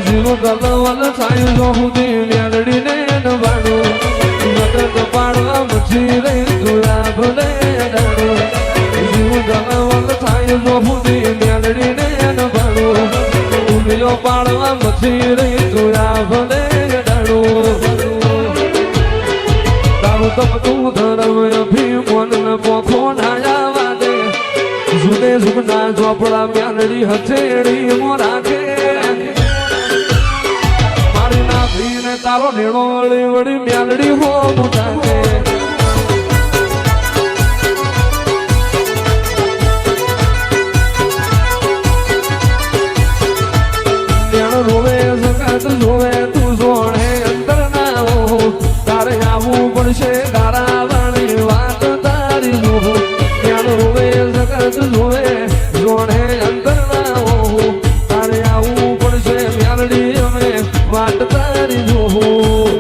જીવ ગલવલ થાય જો સુધી મેલડીને નવાડું મદદ પાડવા મચી રહી તુલા ભલે ડાડું જીવ ગલવલ થાય જો સુધી મેલડીને નવાડું ઉમિયો પાડવા મચી રહી તુલા ભલે ડાડું તારું તપતું ધર્મ અભિમન પોખો નાયા દે જુદે જુગના ચોપડા મેલડી હથેળી મો રાખે મારી નાભીને તારો નેણો વળી વળી મેલડી હો મુટાકે નેણ રોવે જગત જોવે તું જોણે અંદર ના હો તારે આવું પડશે તારા વાણી વાત તારી જોવું નેણ રોવે જગત જોવે જોણે અંદર ના હો તારે આવું પડશે મેલડી અમે વાત તારી જોવું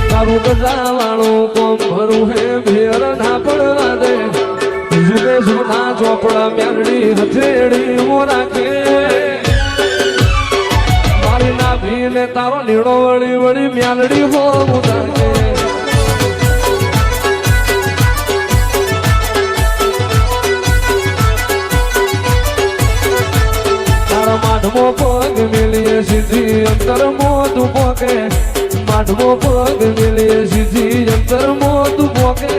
તારું ગજાવાળું કોમ ભરું હે ભેર ના પડવા દે જુદે જુદા ચોપડા મેલડી હથેળી મો રાખે મારી નાભીને તારો નીડો વળી વળી મેલડી હો મુદાકે તારા માઢમો પગ મેલીએ સીધી અંતર મોતું પોકે માઢમો પગ મેલીએ સીધી અંતર મોતું પોકે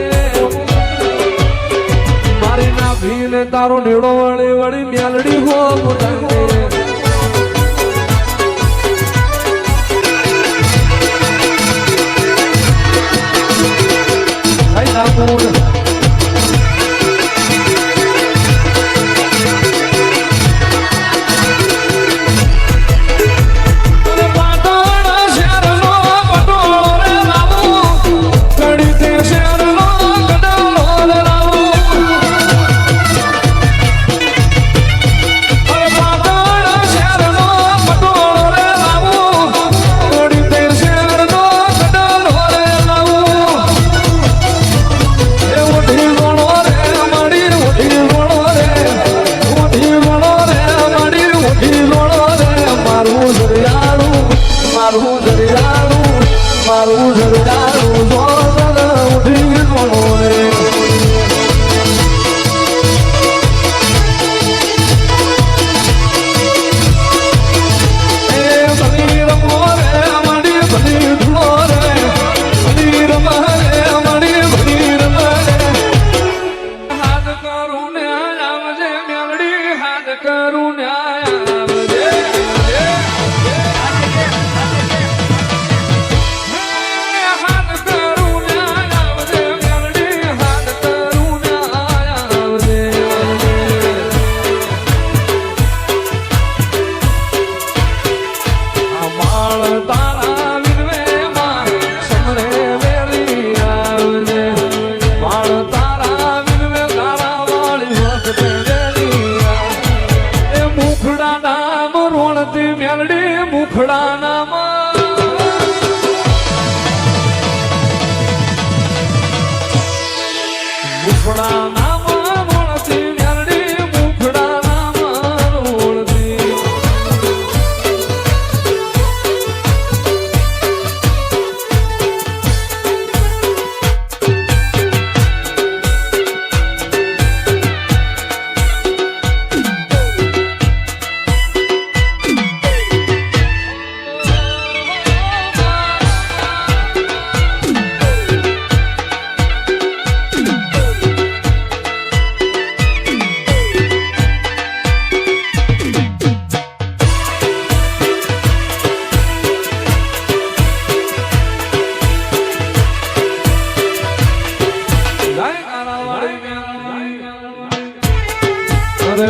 મારી નાભીને તારો નીડો વળી વળી મેલડી હો મુદાકે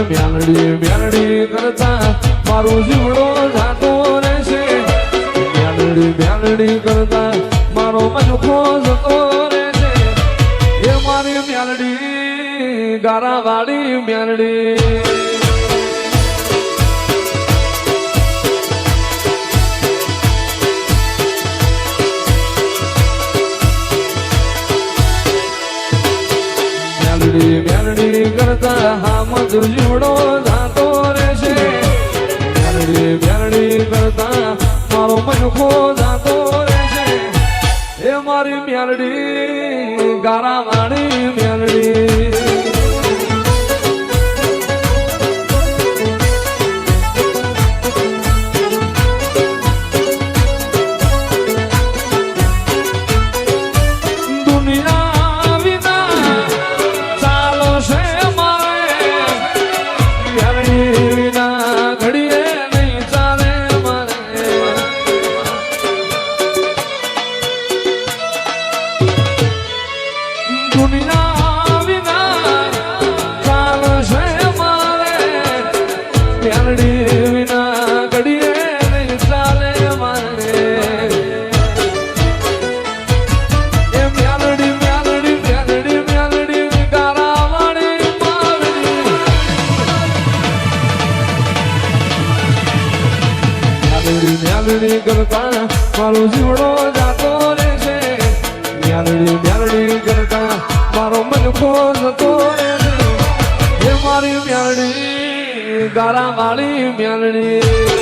મેલડી મેલડી કરતા મારું જીવડો જાતો રહેશે મેલડી મેલડી કરતા મારો મજખો જતો રહેશે એ મારી મેલડી ગારા વાળી મેલડી મેલડી કરતા હા મજૂર જીવડો જાતો રહેશે મેલડી મારો મનખો જાતો રહેશે એ મારી મેલડી ગારા વાળી મેલડી કરતા મારો જીવડો જાતો રહેશે મ્યાલડી કરતા મારો મનખો જતો રહેશે એ મારી મ્યાલડી ગારા વાળી મ્યાલડી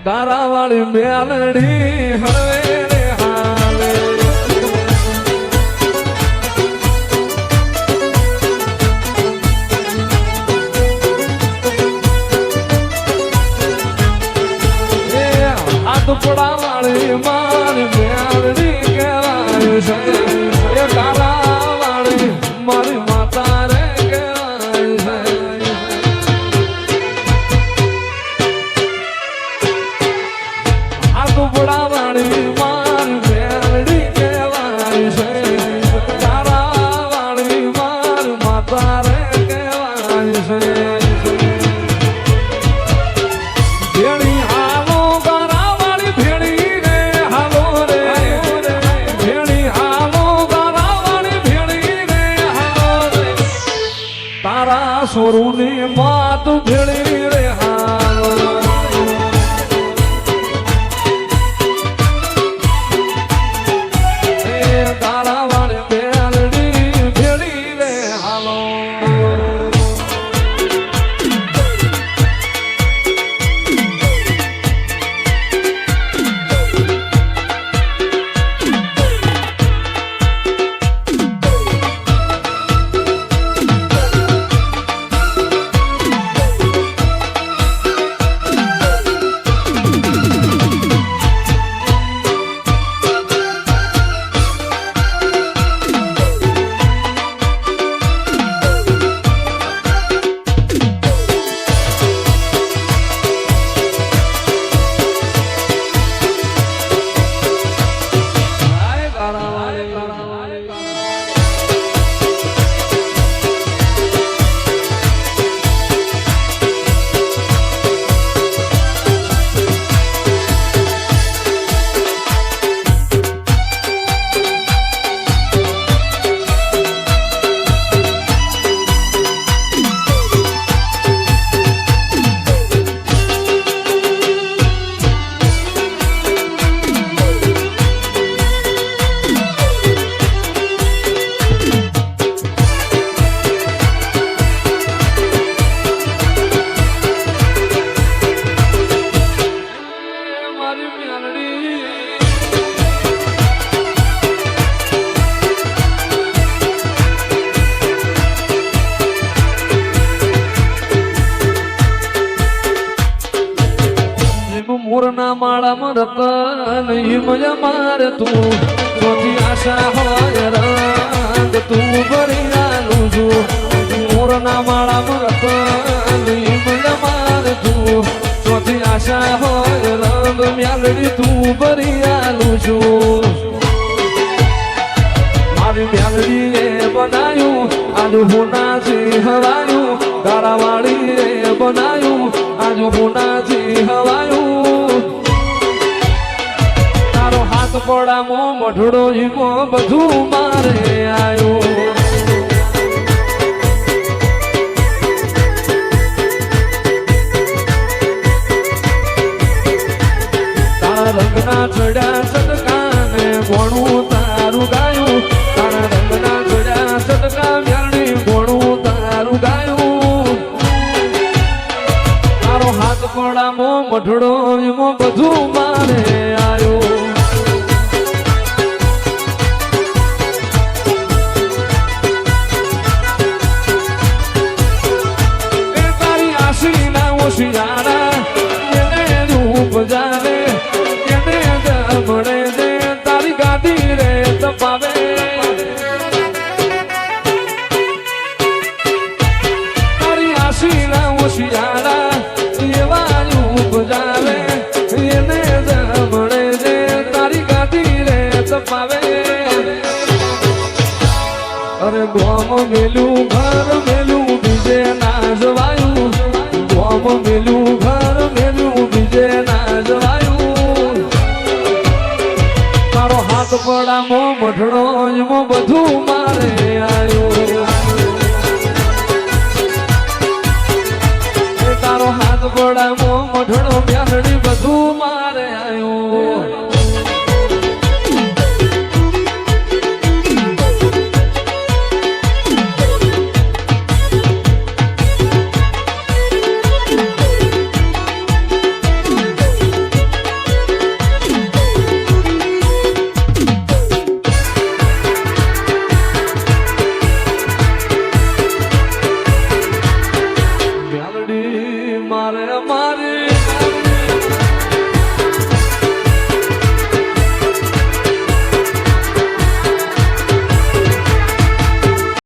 તારા વાળી મેલડી હળવે રે હાલે ટુકડા વાળી મારી મેલડી કહેવાય છે એ તારા વાળી મારી માતા રે કહેવાય છે આ ટુકડા વાળી મારી મેલડી કહેવાય છે તારા વાળી મારી માતા રે કહેવાય છે સોરુની માત ભેળી રે હાલો એ તારા વાળે મેલડી ભેળી રે હાલો મોરના માળામાં રતન હિમય મારે તું ચોથી આશા હોય રંગ તું ભરી આલું છું મોરના માળામાં રતન હિમય મારે તું ચોથી આશા હોય રંગ મ્યાલડી તું ભરી આલું છું મારી મ્યાલડીએ બનાયું આજ હોનાથી હવાયું તારાવાળીએ બનાયું આજ હોનાથી હવાયું હાથ પડામાં મઢડો ઈમો બધું મારે આવ્યું તારા રંગના ચડ્યા સદકાને ઘોણું તારું ગાયું તારા રંગના ચડ્યા સદકા મ્યાલડી ઘોણું તારું ગાયું તારો હાથ પડામાં મઢડો ઈમો બધું મારે આવ્યું શિયાળા એને રૂપ જાવે એને જમણે દે તારી ગાદી રે તપાવે તારી આશીના શિયાળા એવા રૂપ જાવે એને જમણે દે તારી ગાદી રે તપાવે અરે ગોમ મેલું ઘર મેલું બીજે ના જવાયું મેલું ઘર મેલું બીજે ના જવાયું તારો હાથ પડામાં મઢડો એમાં બધું